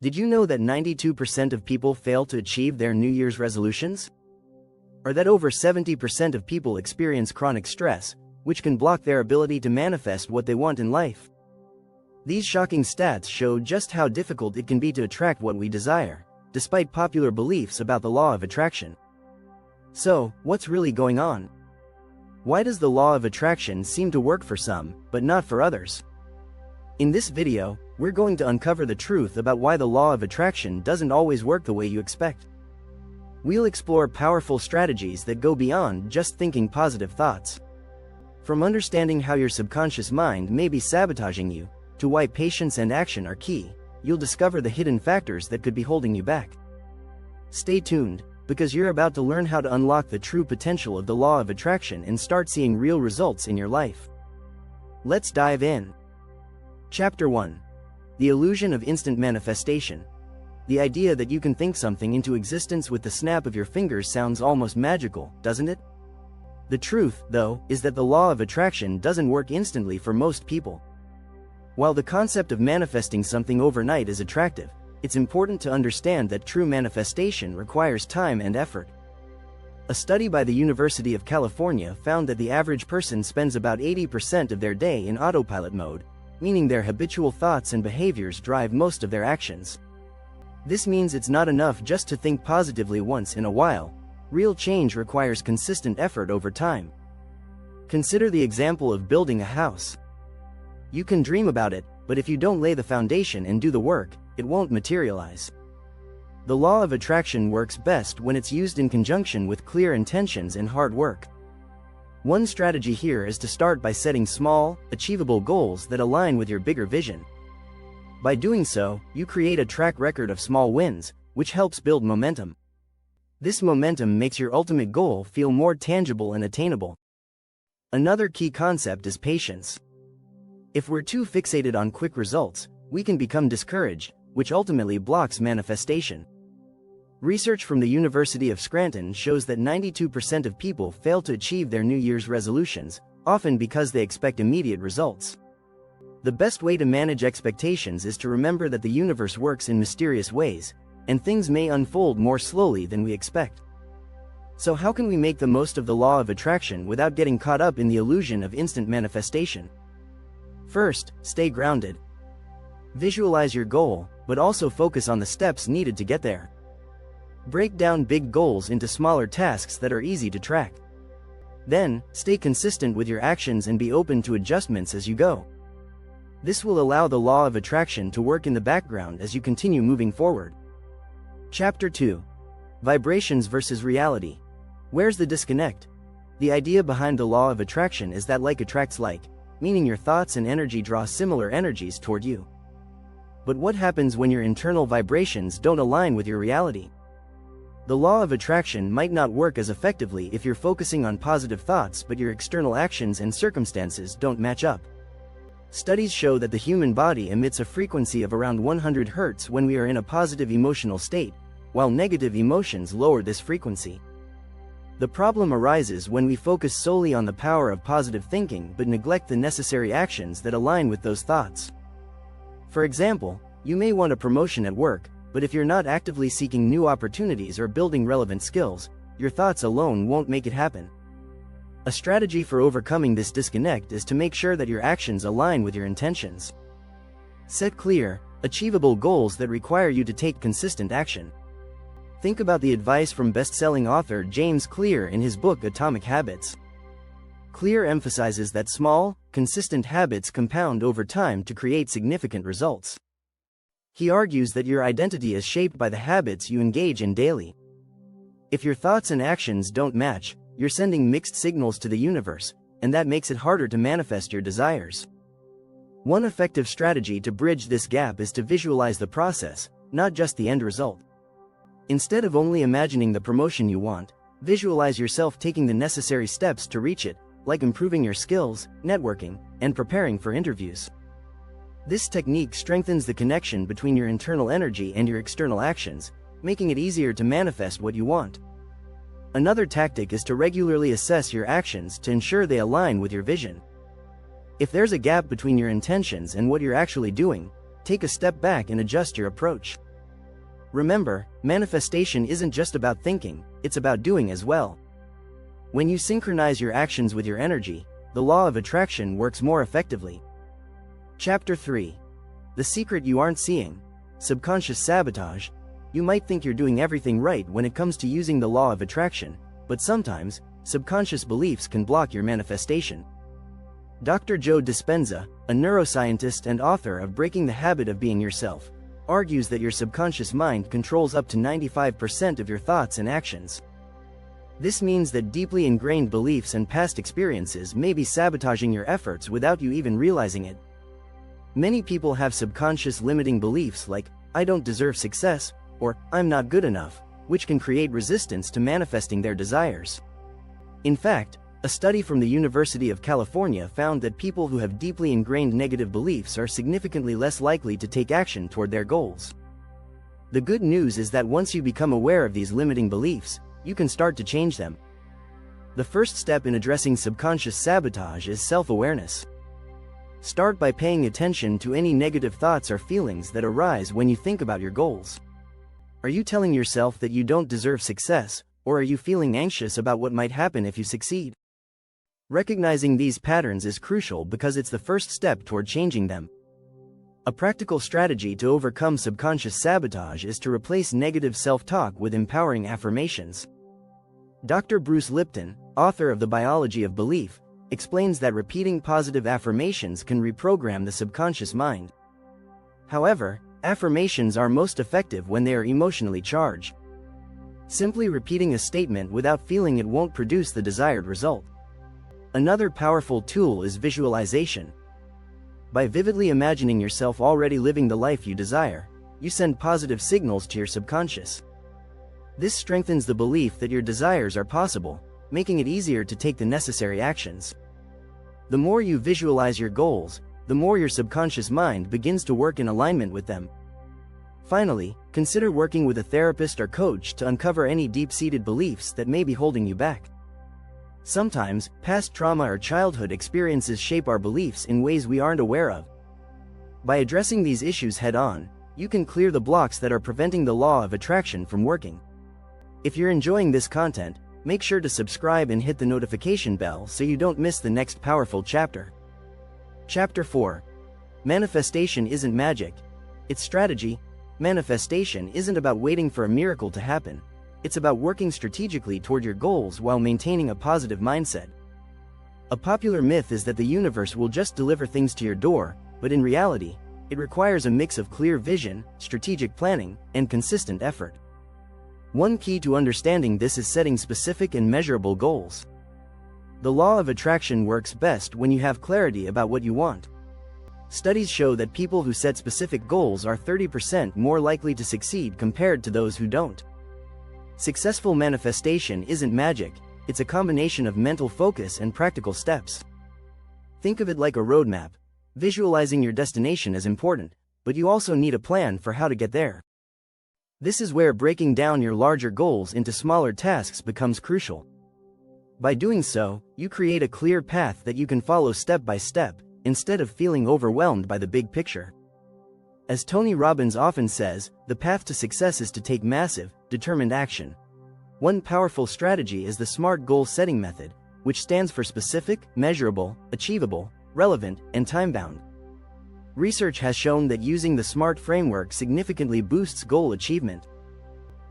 Did you know that 92% of people fail to achieve their New Year's resolutions? Or that over 70% of people experience chronic stress, which can block their ability to manifest what they want in life? These shocking stats show just how difficult it can be to attract what we desire, despite popular beliefs about the law of attraction. So, what's really going on? Why does the law of attraction seem to work for some, but not for others? In this video, we're going to uncover the truth about why the law of attraction doesn't always work the way you expect. We'll explore powerful strategies that go beyond just thinking positive thoughts. From understanding how your subconscious mind may be sabotaging you, to why patience and action are key, you'll discover the hidden factors that could be holding you back. Stay tuned, because you're about to learn how to unlock the true potential of the law of attraction and start seeing real results in your life. Let's dive in. Chapter 1. The illusion of instant manifestation. The idea that you can think something into existence with the snap of your fingers sounds almost magical, doesn't it? The truth, though, is that the law of attraction doesn't work instantly for most people. While the concept of manifesting something overnight is attractive, it's important to understand that true manifestation requires time and effort. A study by the University of California found that the average person spends about 80% of their day in autopilot mode, meaning their habitual thoughts and behaviors drive most of their actions. This means it's not enough just to think positively once in a while. Real change requires consistent effort over time. Consider the example of building a house. You can dream about it, but if you don't lay the foundation and do the work, it won't materialize. The law of attraction works best when it's used in conjunction with clear intentions and hard work. One strategy here is to start by setting small, achievable goals that align with your bigger vision. By doing so, you create a track record of small wins, which helps build momentum. This momentum makes your ultimate goal feel more tangible and attainable. Another key concept is patience. If we're too fixated on quick results, we can become discouraged, which ultimately blocks manifestation. Research from the University of Scranton shows that 92% of people fail to achieve their New Year's resolutions, often because they expect immediate results. The best way to manage expectations is to remember that the universe works in mysterious ways, and things may unfold more slowly than we expect. So how can we make the most of the law of attraction without getting caught up in the illusion of instant manifestation? First, stay grounded. Visualize your goal, but also focus on the steps needed to get there. Break down big goals into smaller tasks that are easy to track. Then, stay consistent with your actions and be open to adjustments as you go. This will allow the law of attraction to work in the background as you continue moving forward. Chapter 2. Vibrations versus reality. Where's the disconnect? The idea behind the law of attraction is that like attracts like, meaning your thoughts and energy draw similar energies toward you. But what happens when your internal vibrations don't align with your reality? The law of attraction might not work as effectively if you're focusing on positive thoughts but your external actions and circumstances don't match up. Studies show that the human body emits a frequency of around 100 Hz when we are in a positive emotional state, while negative emotions lower this frequency. The problem arises when we focus solely on the power of positive thinking but neglect the necessary actions that align with those thoughts. For example, you may want a promotion at work, but if you're not actively seeking new opportunities or building relevant skills, your thoughts alone won't make it happen. A strategy for overcoming this disconnect is to make sure that your actions align with your intentions. Set clear, achievable goals that require you to take consistent action. Think about the advice from best-selling author James Clear in his book Atomic Habits. Clear emphasizes that small, consistent habits compound over time to create significant results. He argues that your identity is shaped by the habits you engage in daily. If your thoughts and actions don't match, you're sending mixed signals to the universe, and that makes it harder to manifest your desires. One effective strategy to bridge this gap is to visualize the process, not just the end result. Instead of only imagining the promotion you want, visualize yourself taking the necessary steps to reach it, like improving your skills, networking, and preparing for interviews. This technique strengthens the connection between your internal energy and your external actions, making it easier to manifest what you want. Another tactic is to regularly assess your actions to ensure they align with your vision. If there's a gap between your intentions and what you're actually doing, take a step back and adjust your approach. Remember, manifestation isn't just about thinking, it's about doing as well. When you synchronize your actions with your energy, the law of attraction works more effectively. Chapter 3. The secret you aren't seeing. Subconscious sabotage. You might think you're doing everything right when it comes to using the law of attraction, but sometimes, subconscious beliefs can block your manifestation. Dr. Joe Dispenza, a neuroscientist and author of Breaking the Habit of Being Yourself, argues that your subconscious mind controls up to 95% of your thoughts and actions. This means that deeply ingrained beliefs and past experiences may be sabotaging your efforts without you even realizing it. Many people have subconscious limiting beliefs like, "I don't deserve success," or "I'm not good enough," which can create resistance to manifesting their desires. In fact, a study from the University of California found that people who have deeply ingrained negative beliefs are significantly less likely to take action toward their goals. The good news is that once you become aware of these limiting beliefs, you can start to change them. The first step in addressing subconscious sabotage is self-awareness. Start by paying attention to any negative thoughts or feelings that arise when you think about your goals. Are you telling yourself that you don't deserve success, or are you feeling anxious about what might happen if you succeed? Recognizing these patterns is crucial because it's the first step toward changing them. A practical strategy to overcome subconscious sabotage is to replace negative self-talk with empowering affirmations. Dr. Bruce Lipton, author of The Biology of Belief, explains that repeating positive affirmations can reprogram the subconscious mind. However, affirmations are most effective when they are emotionally charged. Simply repeating a statement without feeling it won't produce the desired result. Another powerful tool is visualization. By vividly imagining yourself already living the life you desire, you send positive signals to your subconscious. This strengthens the belief that your desires are possible, making it easier to take the necessary actions. The more you visualize your goals, the more your subconscious mind begins to work in alignment with them. Finally, consider working with a therapist or coach to uncover any deep-seated beliefs that may be holding you back. Sometimes, past trauma or childhood experiences shape our beliefs in ways we aren't aware of. By addressing these issues head-on, you can clear the blocks that are preventing the law of attraction from working. If you're enjoying this content, make sure to subscribe and hit the notification bell so you don't miss the next powerful chapter. Chapter 4. Manifestation isn't magic. It's strategy. Manifestation isn't about waiting for a miracle to happen. It's about working strategically toward your goals while maintaining a positive mindset. A popular myth is that the universe will just deliver things to your door, but in reality, it requires a mix of clear vision, strategic planning, and consistent effort. One key to understanding this is setting specific and measurable goals. The law of attraction works best when you have clarity about what you want. Studies show that people who set specific goals are 30% more likely to succeed compared to those who don't. Successful manifestation isn't magic, it's a combination of mental focus and practical steps. Think of it like a roadmap. Visualizing your destination is important, but you also need a plan for how to get there. This is where breaking down your larger goals into smaller tasks becomes crucial. By doing so, you create a clear path that you can follow step by step, instead of feeling overwhelmed by the big picture. As Tony Robbins often says, the path to success is to take massive, determined action. One powerful strategy is the SMART goal setting method, which stands for specific, measurable, achievable, relevant, and time-bound. Research has shown that using the SMART framework significantly boosts goal achievement.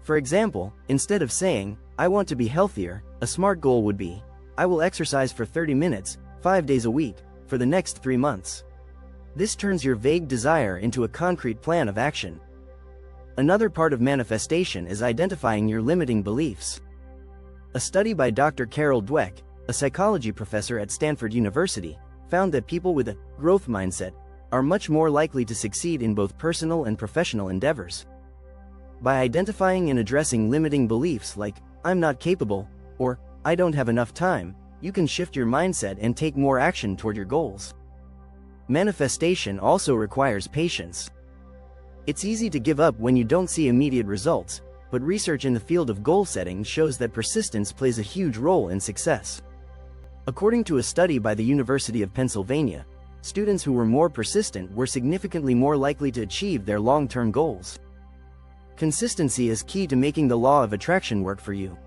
For example, instead of saying, "I want to be healthier," a SMART goal would be, "I will exercise for 30 minutes, 5 days a week, for the next 3 months." This turns your vague desire into a concrete plan of action. Another part of manifestation is identifying your limiting beliefs. A study by Dr. Carol Dweck, a psychology professor at Stanford University, found that people with a growth mindset are much more likely to succeed in both personal and professional endeavors. By identifying and addressing limiting beliefs like, "I'm not capable," or "I don't have enough time," you can shift your mindset and take more action toward your goals. Manifestation also requires patience. It's easy to give up when you don't see immediate results, but research in the field of goal setting shows that persistence plays a huge role in success. According to a study by the University of Pennsylvania, students who were more persistent were significantly more likely to achieve their long-term goals. Consistency is key to making the law of attraction work for you.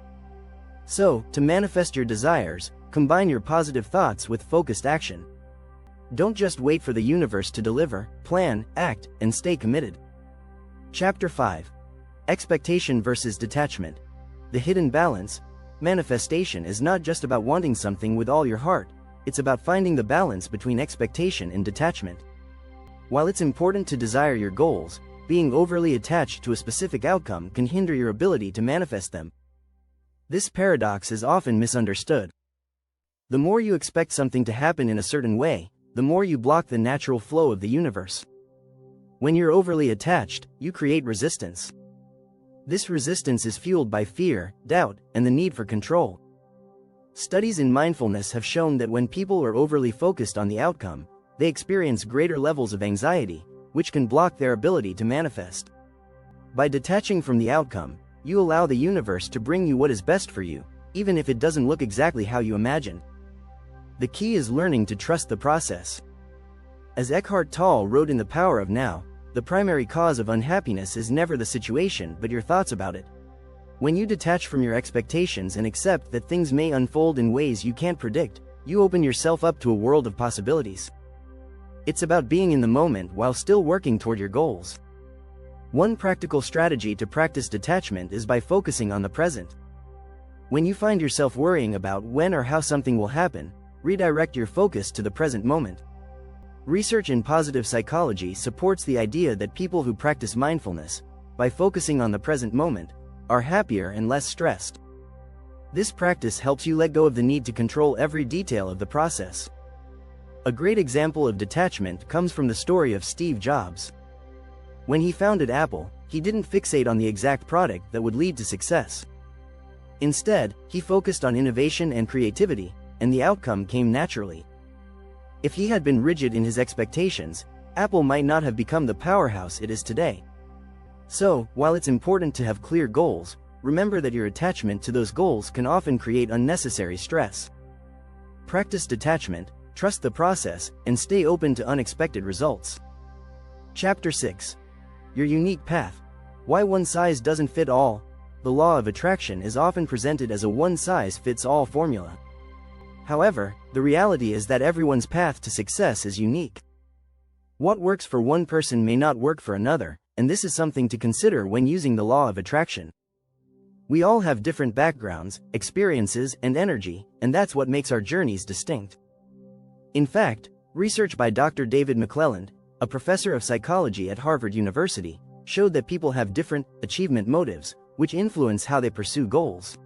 So, to manifest your desires, combine your positive thoughts with focused action. Don't just wait for the universe to deliver, plan, act, and stay committed. Chapter 5. Expectation versus detachment. The hidden balance. Manifestation is not just about wanting something with all your heart, it's about finding the balance between expectation and detachment. While it's important to desire your goals, being overly attached to a specific outcome can hinder your ability to manifest them. This paradox is often misunderstood. The more you expect something to happen in a certain way, the more you block the natural flow of the universe. When you're overly attached, you create resistance. This resistance is fueled by fear, doubt, and the need for control. Studies in mindfulness have shown that when people are overly focused on the outcome, they experience greater levels of anxiety, which can block their ability to manifest. By detaching from the outcome, you allow the universe to bring you what is best for you, even if it doesn't look exactly how you imagined. The key is learning to trust the process. As Eckhart Tolle wrote in The Power of Now, the primary cause of unhappiness is never the situation but your thoughts about it. When you detach from your expectations and accept that things may unfold in ways you can't predict, you open yourself up to a world of possibilities. It's about being in the moment while still working toward your goals. One practical strategy to practice detachment is by focusing on the present. When you find yourself worrying about when or how something will happen, redirect your focus to the present moment. Research in positive psychology supports the idea that people who practice mindfulness, by focusing on the present moment, are happier and less stressed. This practice helps you let go of the need to control every detail of the process. A great example of detachment comes from the story of Steve Jobs. When he founded Apple, he didn't fixate on the exact product that would lead to success. Instead, he focused on innovation and creativity, and the outcome came naturally. If he had been rigid in his expectations, Apple might not have become the powerhouse it is today. So, while it's important to have clear goals, remember that your attachment to those goals can often create unnecessary stress. Practice detachment, trust the process, and stay open to unexpected results. Chapter 6. Your unique path. Why one size doesn't fit all. The law of attraction is often presented as a one-size-fits-all formula. However, the reality is that everyone's path to success is unique. What works for one person may not work for another, and this is something to consider when using the law of attraction. We all have different backgrounds, experiences, and energy, and that's what makes our journeys distinct. In fact, research by Dr. David McClelland, a professor of psychology at Harvard University, showed that people have different achievement motives, which influence how they pursue goals.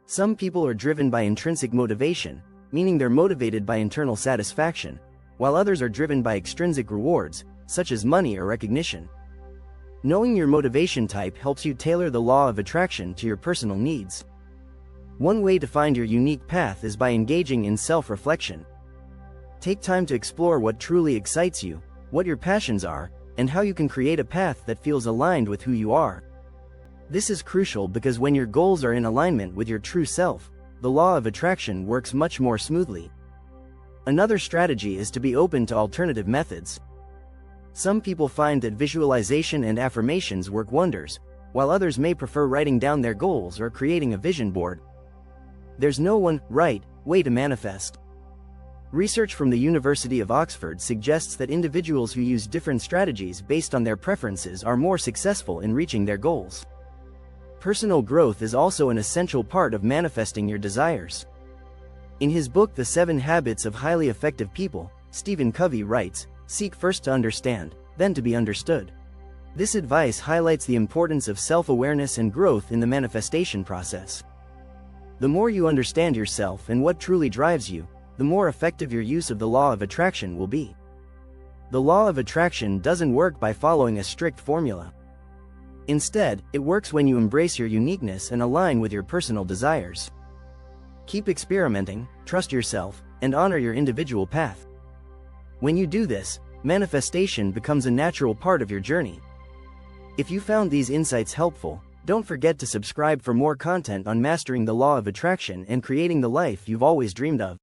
Some people are driven by intrinsic motivation, meaning they're motivated by internal satisfaction, while others are driven by extrinsic rewards, such as money or recognition. Knowing your motivation type helps you tailor the law of attraction to your personal needs. One way to find your unique path is by engaging in self-reflection. Take time to explore what truly excites you, what your passions are, and how you can create a path that feels aligned with who you are. This is crucial because when your goals are in alignment with your true self, the law of attraction works much more smoothly. Another strategy is to be open to alternative methods. Some people find that visualization and affirmations work wonders, while others may prefer writing down their goals or creating a vision board. There's no one right way to manifest. Research from the University of Oxford suggests that individuals who use different strategies based on their preferences are more successful in reaching their goals. Personal growth is also an essential part of manifesting your desires. In his book The 7 Habits of Highly Effective People, Stephen Covey writes, "Seek first to understand, then to be understood." This advice highlights the importance of self-awareness and growth in the manifestation process. The more you understand yourself and what truly drives you, the more effective your use of the law of attraction will be. The law of attraction doesn't work by following a strict formula. Instead, it works when you embrace your uniqueness and align with your personal desires. Keep experimenting, trust yourself, and honor your individual path. When you do this, manifestation becomes a natural part of your journey. If you found these insights helpful, don't forget to subscribe for more content on mastering the law of attraction and creating the life you've always dreamed of.